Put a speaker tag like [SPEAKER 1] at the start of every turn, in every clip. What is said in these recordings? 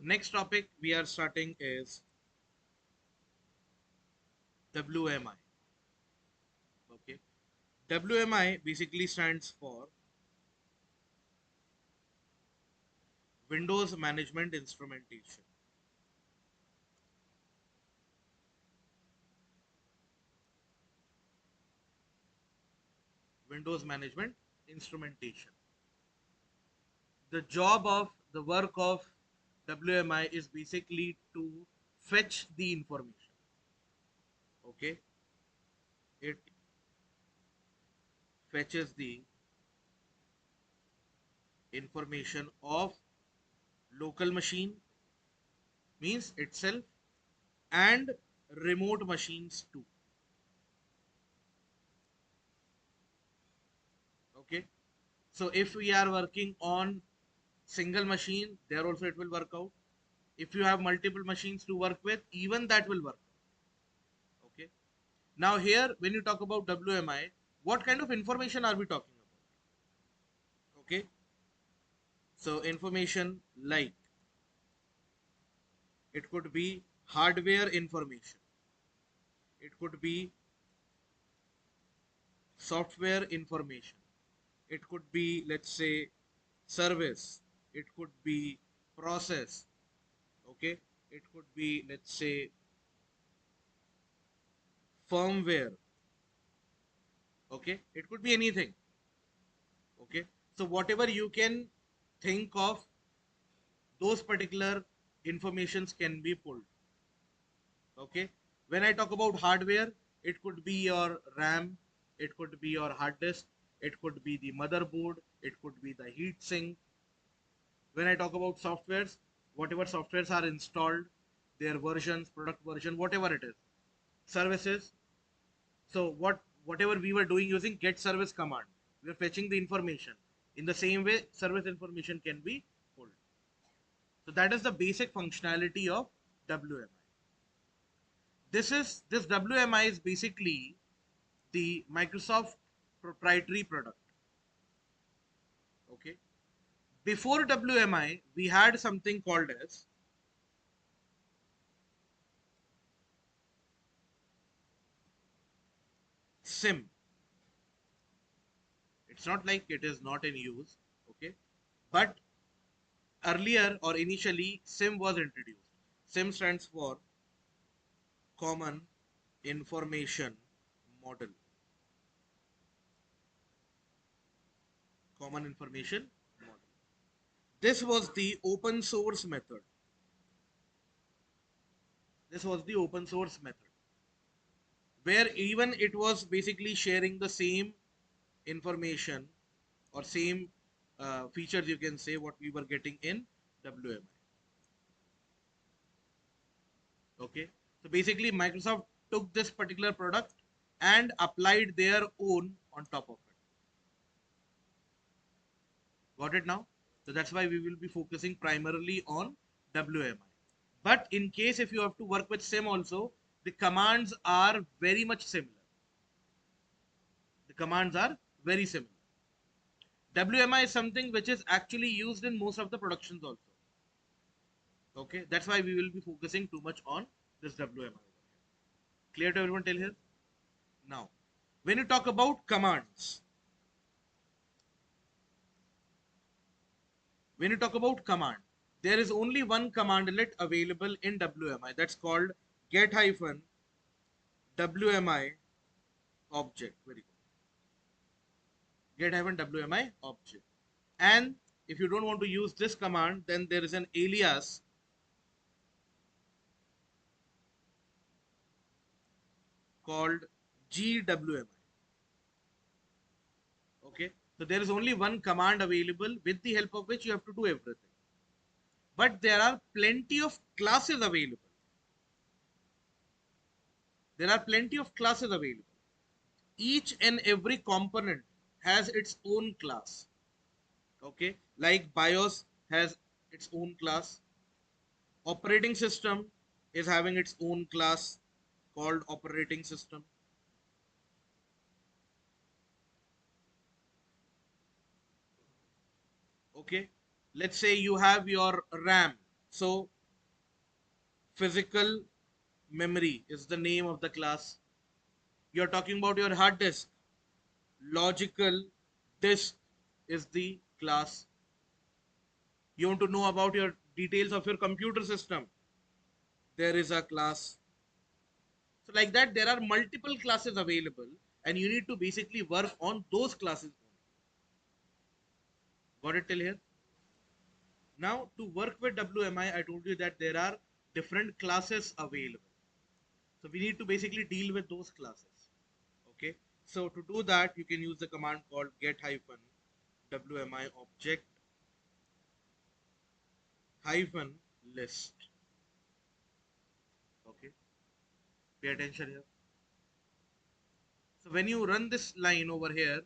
[SPEAKER 1] next topic we are starting is WMI. Okay, WMI basically stands for Windows Management Instrumentation. Windows Management Instrumentation. The work of WMI is basically to fetch the information. Okay, it fetches the information of local machine, means itself, and remote machines too. Okay, so if we are working on single machine, there also it will work out. If you have multiple machines to work with, even that will work. Okay, now here when you talk about WMI, what kind of information are we talking about? Okay, so information like, it could be hardware information, it could be software information, it could be, let's say, service, it could be process. Okay, it could be, let's say, firmware. Okay, it could be anything. Okay, so whatever you can think of, those particular informations can be pulled. Okay, when I talk about hardware, it could be your RAM, it could be your hard disk, it could be the motherboard, it could be the heat sink. When I talk about softwares, whatever softwares are installed, their versions, product version, whatever it is. Services, so whatever we were doing using get service command, we are fetching the information. In the same way, service information can be pulled. So that is the basic functionality of WMI. This WMI is basically the Microsoft proprietary product. Okay. Before WMI, we had something called as SIM. It's not like it is not in use. Okay. But earlier or initially, SIM was introduced. SIM stands for Common Information Model. Common Information Model. This was the open source method. This was the open source method where even it was basically sharing the same information or same features, you can say, what we were getting in WMI. Okay, so basically Microsoft took this particular product and applied their own on top of it. Got it now? So that's why we will be focusing primarily on WMI. But in case if you have to work with SIM also, the commands are very much similar. The commands are very similar. WMI is something which is actually used in most of the productions also. Okay, that's why we will be focusing too much on this WMI. Clear to everyone till here? Now, when you talk about commands, when you talk about command, there is only one commandlet available in WMI, that's called get hyphen WMI object. Very good. Get hyphen WMI object. And if you don't want to use this command, then there is an alias called GWMI. Okay, so there is only one command available with the help of which you have to do everything. But there are plenty of classes available. There are plenty of classes available. Each and every component has its own class. Okay, like BIOS has its own class. Operating system is having its own class called operating system. Okay, let's say you have your RAM. So Physical memory is the name of the class. You're talking about your hard disk. Logical disk is the class. You want to know about your details of your computer system. There is a class. So like that, there are multiple classes available and you need to basically work on those classes only. Got it till here? Now to work with WMI, I told you that there are different classes available. So we need to basically deal with those classes. Okay. So to do that, you can use the command called get hyphen WMI object hyphen list. Okay. Pay attention here. So when you run this line over here,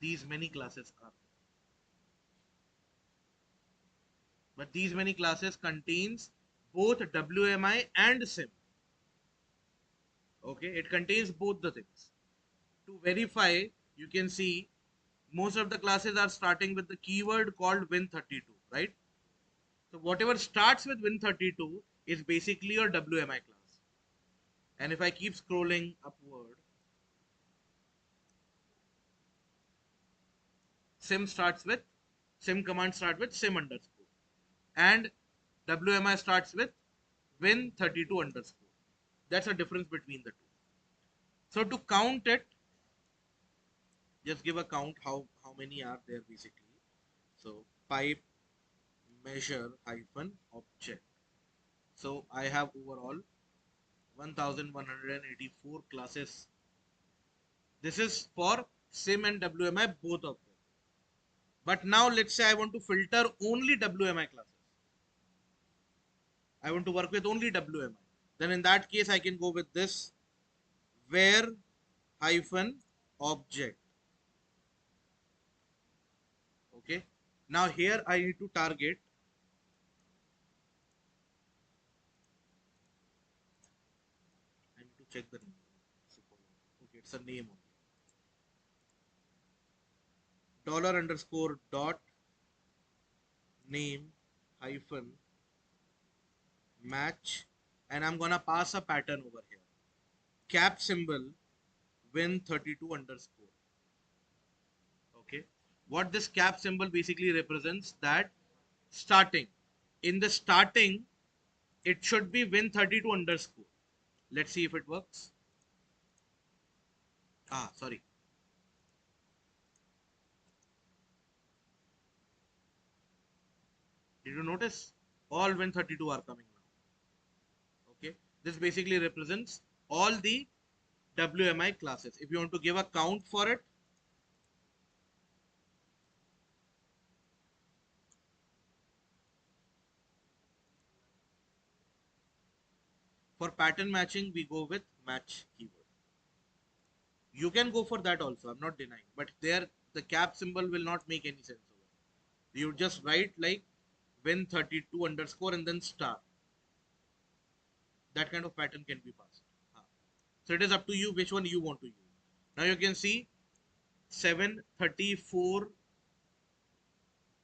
[SPEAKER 1] these many classes are there. But these many classes contains both WMI and SIM. Okay, it contains both the things. To verify, you can see most of the classes are starting with the keyword called Win32, right? So whatever starts with Win32 is basically your WMI class. And if I keep scrolling upward, SIM command starts with SIM underscore. And WMI starts with Win32 underscore. That's a difference between the two. So to count it, just give a count how many are there basically. So pipe measure hyphen object. So I have overall 1184 classes. This is for SIM and WMI, both of them. But now let's say I want to filter only WMI classes. I want to work with only WMI. Then in that case, I can go with this where hyphen object. Okay. Now here I need to target. I need to check the name. Okay, it's a name only. Dollar underscore dot name hyphen match, and I'm gonna pass a pattern over here. Cap symbol Win32 underscore. Okay, what this cap symbol basically represents that starting in the starting it should be Win32 underscore. Let's see if it works. Sorry. Did you notice? All Win32 are coming now. Okay. This basically represents all the WMI classes. If you want to give a count for it, for pattern matching, we go with match keyword. You can go for that also. I'm not denying, but there the cap symbol will not make any sense over. You just write like Win32 underscore and then star. That kind of pattern can be passed. So it is up to you which one you want to use. Now you can see 734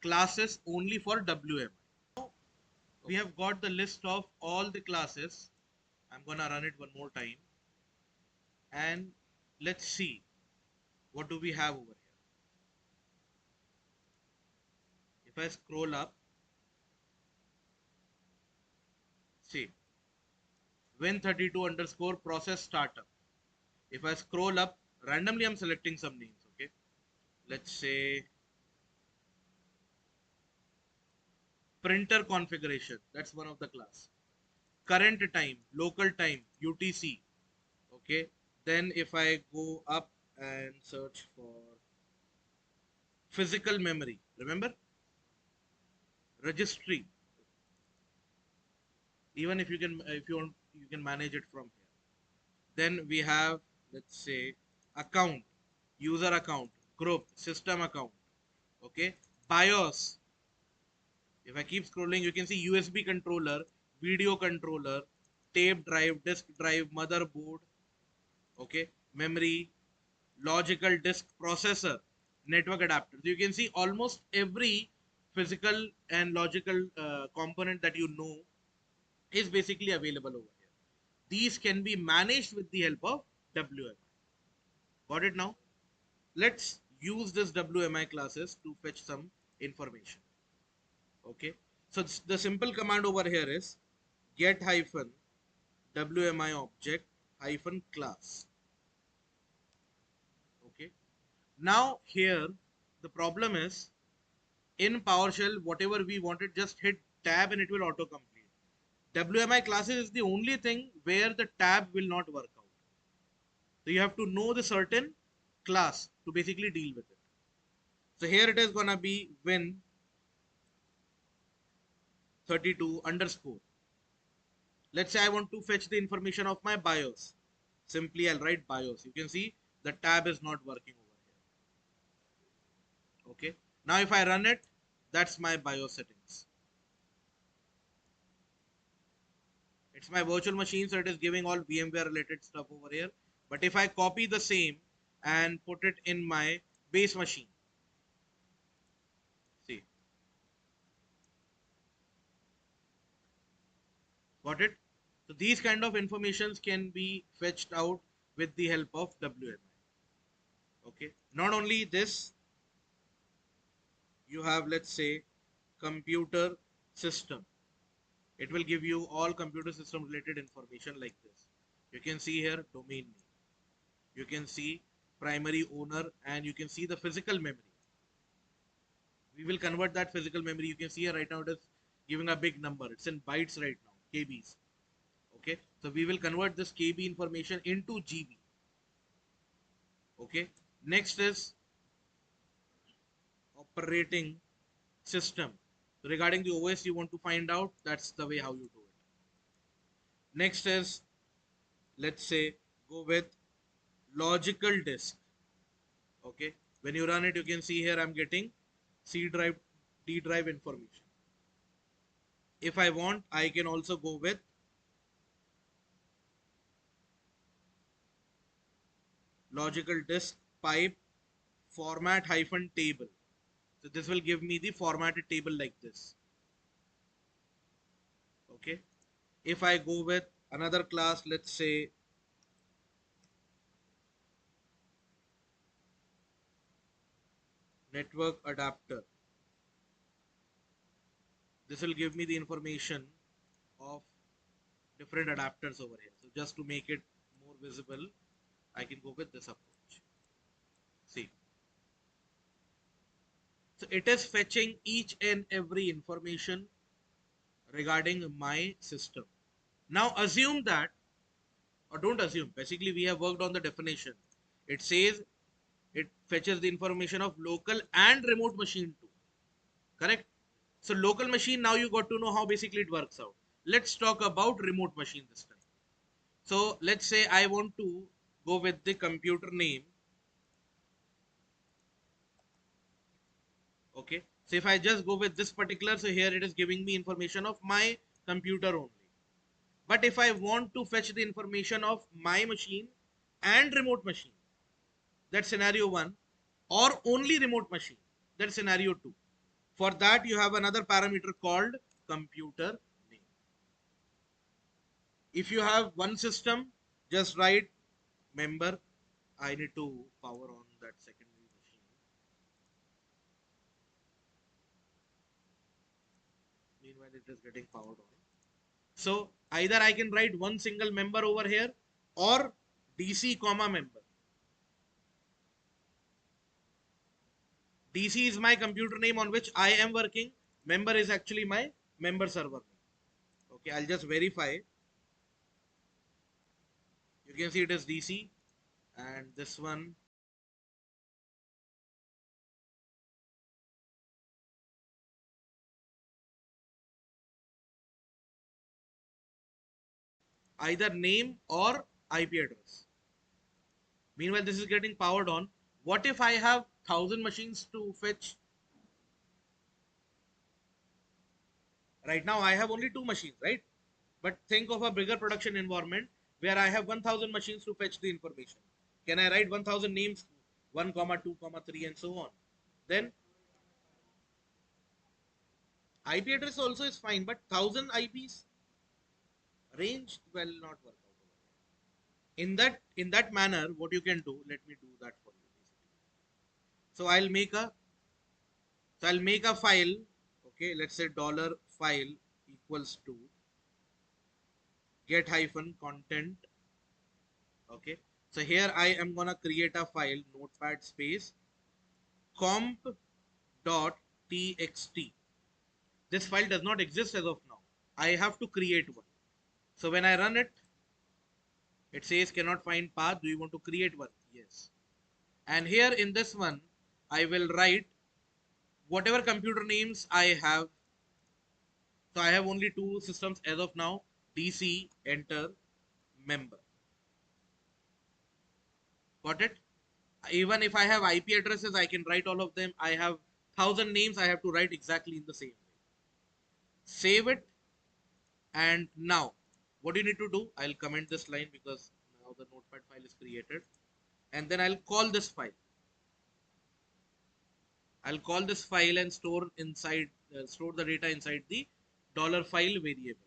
[SPEAKER 1] classes only for WMI. Now we have got the list of all the classes. I'm gonna run it one more time and let's see what do we have over here. If I scroll up, see Win32 underscore process startup. If I scroll up, randomly I'm selecting some names, okay? Let's say printer configuration, that's one of the class. Current time, local time, UTC, okay? Then if I go up and search for physical memory, remember? Registry. Even if you want, you can manage it from here. Then we have, let's say, account, user account, group, system account, okay? BIOS. If I keep scrolling, you can see USB controller, video controller, tape drive, disk drive, motherboard, okay, memory, logical disk processor, network adapter. So you can see almost every physical and logical component that you know is basically available over here. These can be managed with the help of WMI. Got it now? Let's use this WMI classes to fetch some information. Okay. So the simple command over here is get hyphen WMI object hyphen class. Okay. Now here the problem is in PowerShell, whatever we wanted, just hit tab and it will auto complete. WMI classes is the only thing where the tab will not work out. So you have to know the certain class to basically deal with it. So here it is gonna be win 32 underscore. Let's say I want to fetch the information of my BIOS. Simply I'll write BIOS. You can see the tab is not working over here. Okay. Now if I run it, that's my BIOS settings. It's my virtual machine, so it is giving all VMware related stuff over here. But if I copy the same and put it in my base machine, see, got it? So these kind of informations can be fetched out with the help of WMI. Okay. Not only this, you have, let's say, computer system. It will give you all computer system related information like this. You can see here domain name. You can see primary owner and you can see the physical memory. We will convert that physical memory. You can see here right now it is giving a big number. It's in bytes right now, KBs. Okay. So we will convert this KB information into GB. Okay. Next is operating system. So regarding the OS you want to find out, that's the way how you do it. Next is, let's say, go with logical disk. Okay. When you run it, you can see here I'm getting C drive, D drive information. If I want, I can also go with logical disk pipe format hyphen table. So this will give me the formatted table like this. Okay. If I go with another class, let's say network adapter, this will give me the information of different adapters over here. So just to make it more visible, I can go with this approach. See. So it is fetching each and every information regarding my system. Now assume that, or don't assume, basically we have worked on the definition. It says it fetches the information of local and remote machine too. Correct? So local machine, now you got to know how basically it works out. Let's talk about remote machine this time. So let's say I want to go with the computer name. Okay. So if I just go with this particular, so here it is giving me information of my computer only. But if I want to fetch the information of my machine and remote machine, that's scenario one, or only remote machine, that's scenario two. For that, you have another parameter called computer name. If you have one system, just write member. I need to power on that secondary machine. Meanwhile, it is getting powered on. So either I can write one single member over here or DC comma member. DC is my computer name on which I am working. Member is actually my member server name. Okay, I'll just verify. You can see it is DC and this one. Either name or IP address. Meanwhile, this is getting powered on. What if I have 1,000 machines to fetch? Right now, I have only two machines, right? But think of a bigger production environment where I have 1,000 machines to fetch the information. Can I write 1,000 names, 1, 2, 3, and so on? Then IP address also is fine, but 1000 IPs range will not work out over here. In that manner, what you can do, let me do that for you basically. So I'll make a file. Okay, let's say dollar file equals to get hyphen content. Okay, so here I am gonna create a file, notepad space comp dot txt. This file does not exist as of now. I have to create one. So when I run it, it says cannot find path. Do you want to create one? Yes. And here in this one, I will write whatever computer names I have. So I have only two systems as of now. DC, enter, member. Got it? Even if I have IP addresses, I can write all of them. I have 1000 names, I have to write exactly in the same way. Save it. And now, what do you need to do? I'll comment this line because now the notepad file is created. And then I'll call this file. I'll call this file and store the data inside the dollar file variable.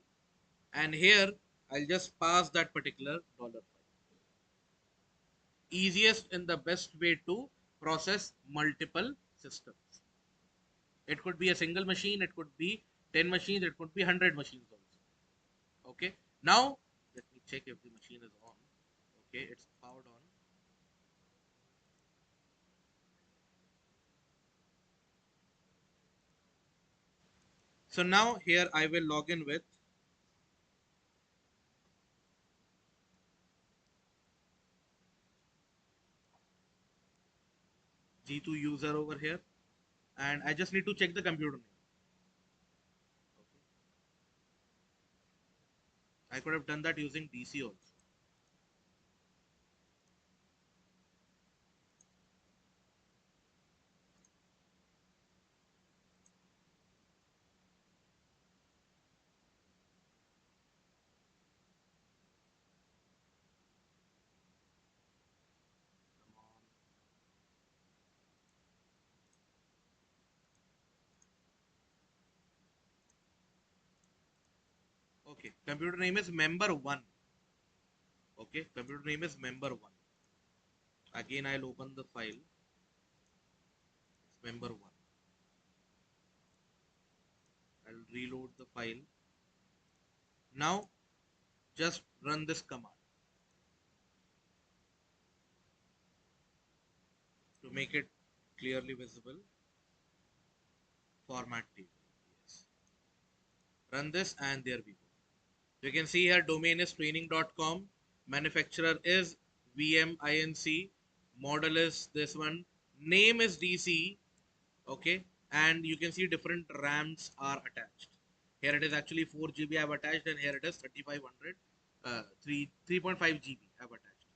[SPEAKER 1] And here I'll just pass that particular dollar file. Easiest and the best way to process multiple systems. It could be a single machine, it could be 10 machines, it could be 100 machines also. Okay. Now let me check if the machine is on. Okay, it's powered on. So now here I will log in with G2 user over here, and I just need to check the computer name. Okay. I could have done that using DC also. Come on. Okay, computer name is member one. Okay, computer name is member one. Again, I'll open the file. It's member one. I'll reload the file. Now, just run this command to make it clearly visible. Format table. Yes. Run this, and there we go. You can see here domain is training.com. Manufacturer is VMINC. Model is this one. Name is DC. Okay, and you can see different RAMs are attached. Here it is actually 4 GB I have attached, and here it is 3500 3.5 GB I have attached.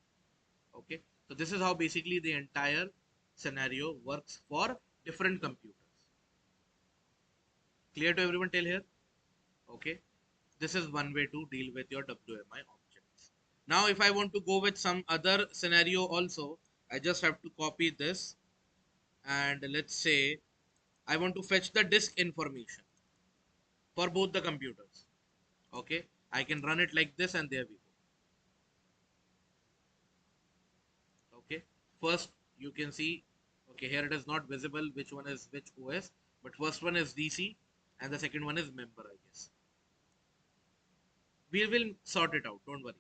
[SPEAKER 1] Okay, so this is how basically the entire scenario works for different computers. Clear to everyone till here? Okay, this is one way to deal with your WMI objects. Now if I want to go with some other scenario also, I just have to copy this, and let's say I want to fetch the disk information for both the computers. Okay, I can run it like this, and there we go. Okay, first you can see, okay, here it is not visible which one is which OS, but first one is DC and the second one is member, I guess. We will sort it out, don't worry.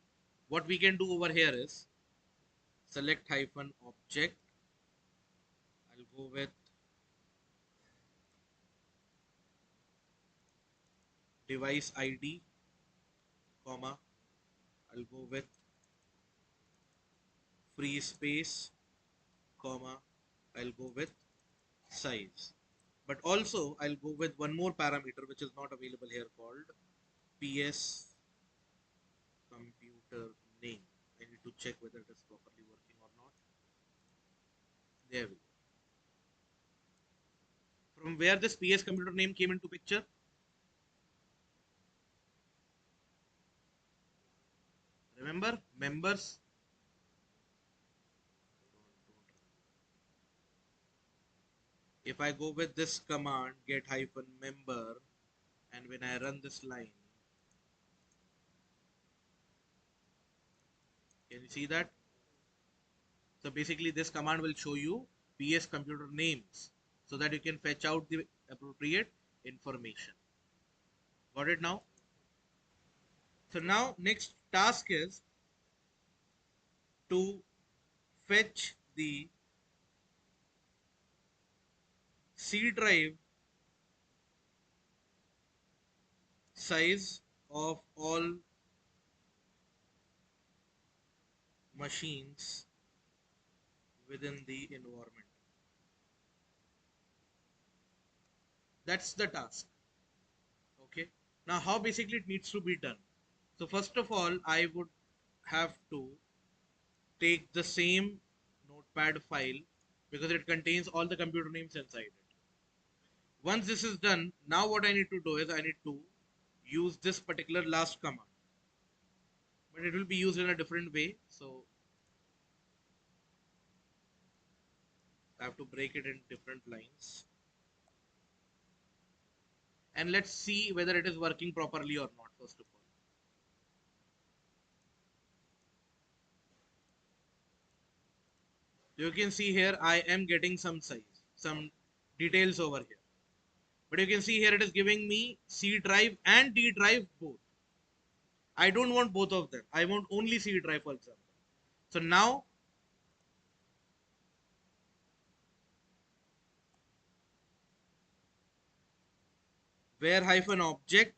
[SPEAKER 1] What we can do over here is select hyphen object. I'll go with device ID, comma, I'll go with free space, comma, I'll go with size. But also I'll go with one more parameter which is not available here called PS computer name. I need to check whether it is properly working or not. There we go. From where this PS computer name came into picture? Remember members. If I go with this command get hyphen member, And when I run this line, can you see that? So basically this command will show you PS computer names so that you can fetch out the appropriate information. Got it now? So now next task is to fetch the C drive size of all machines within the environment. That's the task. Okay. Now how basically it needs to be done. So first of all, I would have to take the same notepad file because it contains all the computer names inside it. Once this is done, now what I need to do is I need to use this particular last command, but it will be used in a different way. So I have to break it in different lines. And let's see whether it is working properly or not, first of all. You can see here I am getting some size, some details over here. But you can see here it is giving me C drive and D drive both. I don't want both of them. I want only C drive, for example. So now where hyphen object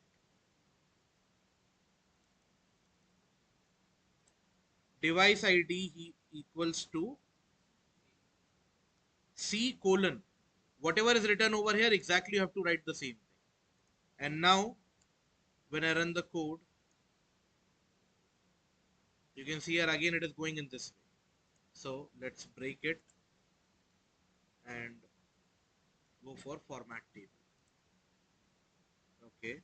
[SPEAKER 1] device ID equals to C colon. Whatever is written over here, exactly you have to write the same thing. And now when I run the code, you can see here again it is going in this way. So let's break it and go for format table. Okay.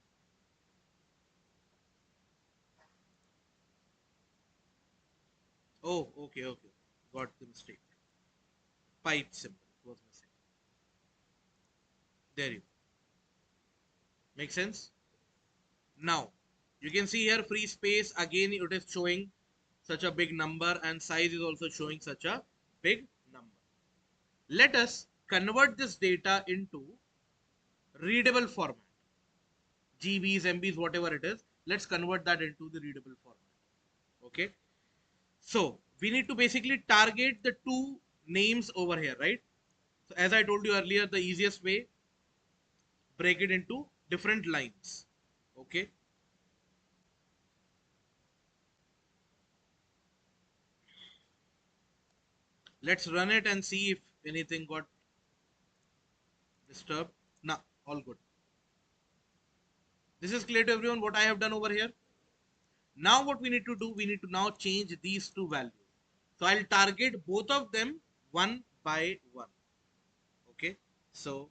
[SPEAKER 1] Oh, okay, okay. Got the mistake. Pipe symbol was missing. There you go. Make sense? Now, you can see here free space again it is showing such a big number and size is also showing such a big number. Let us convert this data into readable format. GBs, MBs, whatever it is. Let's convert that into the readable format. Okay. So we need to basically target the two names over here, right? So as I told you earlier, the easiest way, break it into different lines. Okay. Let's run it and see if anything got disturbed. Nah, all good. This is clear to everyone what I have done over here. Now what we need to do, we need to now change these two values. So I'll target both of them one by one. Okay. So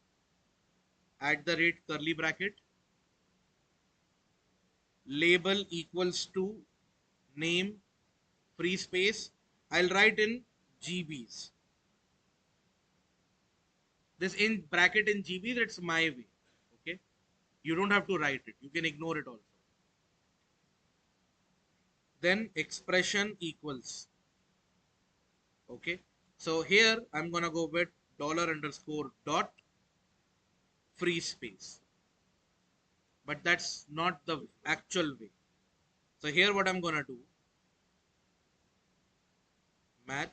[SPEAKER 1] at the rate curly bracket, label equals to name free space. I'll write in GBs. This in bracket in GBs, it's my way. Okay. You don't have to write it. You can ignore it also. Then expression equals. Okay. So here I'm gonna go with dollar underscore dot free space. But that's not the actual way. So here what I'm gonna do, math,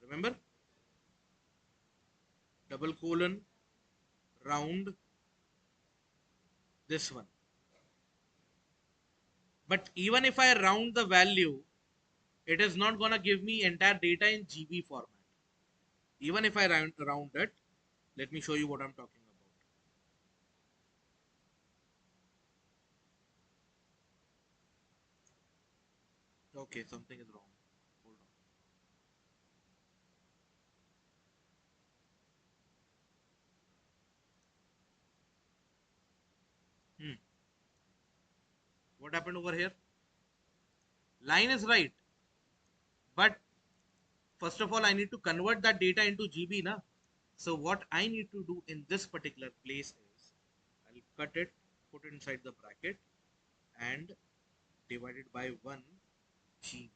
[SPEAKER 1] remember, double colon, round this one. But even if I round the value, it is not gonna give me entire data in GB format. Even if I round it, let me show you what I'm talking about. Okay, something is wrong. Hold on. What happened over here? Line is right, but first of all, I need to convert that data into GB, na? So what I need to do in this particular place is, I'll cut it put inside the bracket and divided by 1 GB.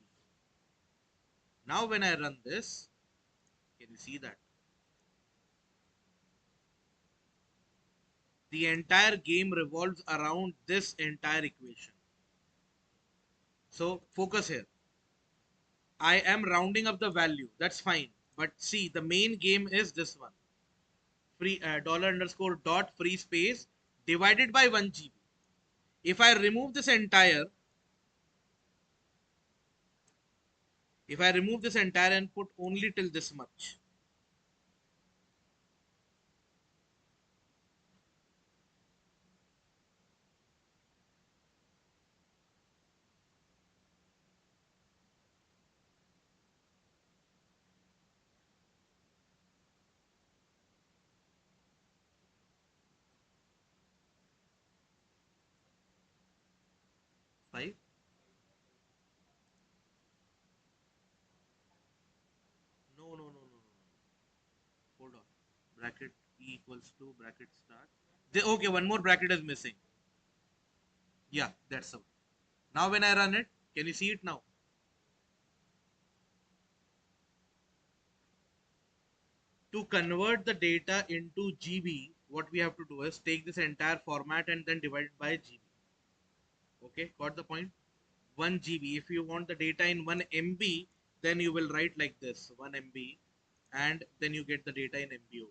[SPEAKER 1] Now when I run this, can you see that? The entire game revolves around this entire equation. So focus here. I am rounding up the value. That's fine. But see, the main game is this one. Free dollar underscore dot free space divided by 1 GB. If I remove this entire, if I remove this entire and put only till this much, five. No, no, no, no, no. Hold on. Bracket E equals to bracket start. Okay, one more bracket is missing. Yeah, that's all. Now when I run it, can you see it now? To convert the data into GB, what we have to do is take this entire format and then divide it by GB. Okay, got the point? 1 GB. If you want the data in 1 MB, then you will write like this 1 MB, and then you get the data in MB over here.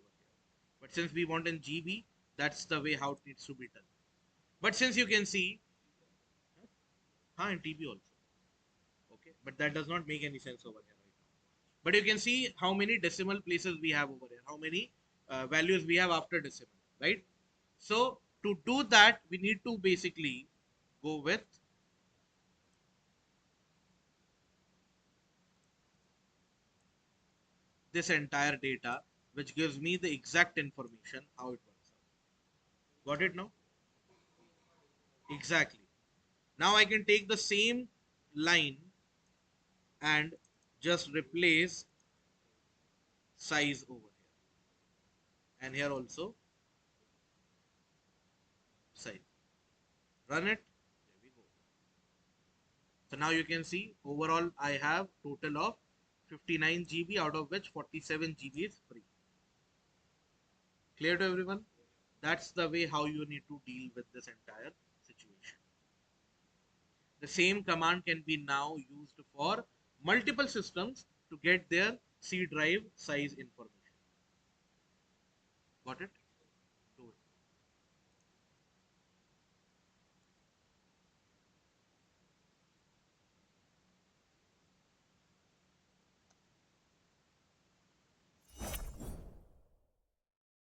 [SPEAKER 1] But since we want in GB, that's the way how it needs to be done. But since you can see, in TB also. Okay, but that does not make any sense over here right now. But you can see how many decimal places we have over here, how many values we have after decimal, right? So to do that, we need to basically go with this entire data, which gives me the exact information how it works out. Got it now? Exactly. Now I can take the same line and just replace size over here, and here also size. Run it. There we go. So now you can see overall I have total of 59 GB, out of which 47 GB is free. Clear to everyone? That's the way how you need to deal with this entire situation. The same command can be now used for multiple systems to get their C drive size information. Got it? Do it.